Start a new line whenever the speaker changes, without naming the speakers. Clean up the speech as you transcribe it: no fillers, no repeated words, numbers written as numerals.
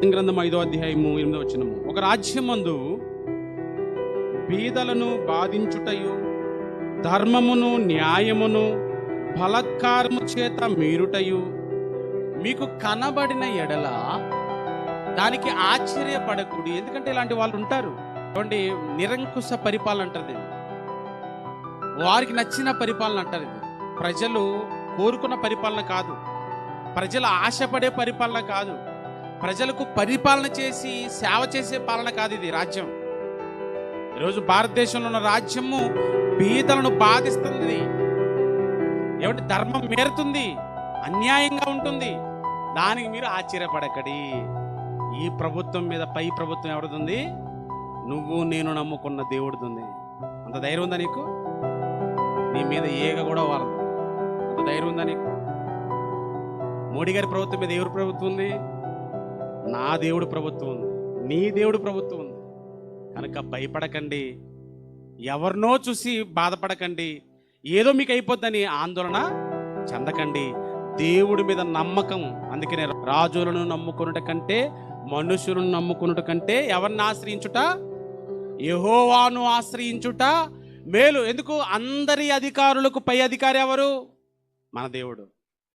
గ్రంథం 5వ అధ్యాయము 8వ వచనము. ఒక రాజ్యమందు బీదలను బాధించుటయు ధర్మమును న్యాయమును బలత్కారము చేత మీరుటయు మీకు కనబడిన ఎడల దానికి ఆశ్చర్యపడకుడి. ఎందుకంటే ఇలాంటి వాళ్ళు ఉంటారు. చూడండి, నిరంకుశ పరిపాలన అంటారు, వారికి నచ్చిన పరిపాలన అంటారు. ఇది ప్రజలు కోరుకున్న పరిపాలన కాదు, ప్రజలు ఆశపడే పరిపాలన కాదు, ప్రజలకు పరిపాలన చేసి సేవ చేసే పాలన కాదు. ఇది రాజ్యం. ఈరోజు భారతదేశంలో ఉన్న రాజ్యము బీదలను బాధిస్తుంది. ఏమంటే ధర్మం మేరుతుంది, అన్యాయంగా ఉంటుంది. దానికి మీరు ఆశ్చర్యపడకడి. ఈ ప్రభుత్వం మీద పై ప్రభుత్వం ఎవరిది? నువ్వు నేను నమ్ముకున్న దేవుడిది ఉంది. అంత ధైర్యం ఉందా నీకు? నీ మీద ఏగ కూడా వారదు. అంత ధైర్యం ఉందా నీకు? మోడీ గారి ప్రభుత్వం మీద ఎవరి ప్రభుత్వం ఉంది? నా దేవుడు ప్రభుత్వం ఉంది, నీ దేవుడు ప్రభుత్వం ఉంది. కనుక భయపడకండి, ఎవరినో చూసి బాధపడకండి, ఏదో మీకు అయిపోద్దని ఆందోళన చెందకండి. దేవుడి మీద నమ్మకం. అందుకనే రాజులను నమ్ముకున్నట కంటే మనుషులను నమ్ముకున్నట కంటే ఎవరిని ఆశ్రయించుట? యెహోవాను ఆశ్రయించుట మేలు. ఎందుకు? అందరి అధికారులకు పై అధికారి ఎవరు? మన దేవుడు.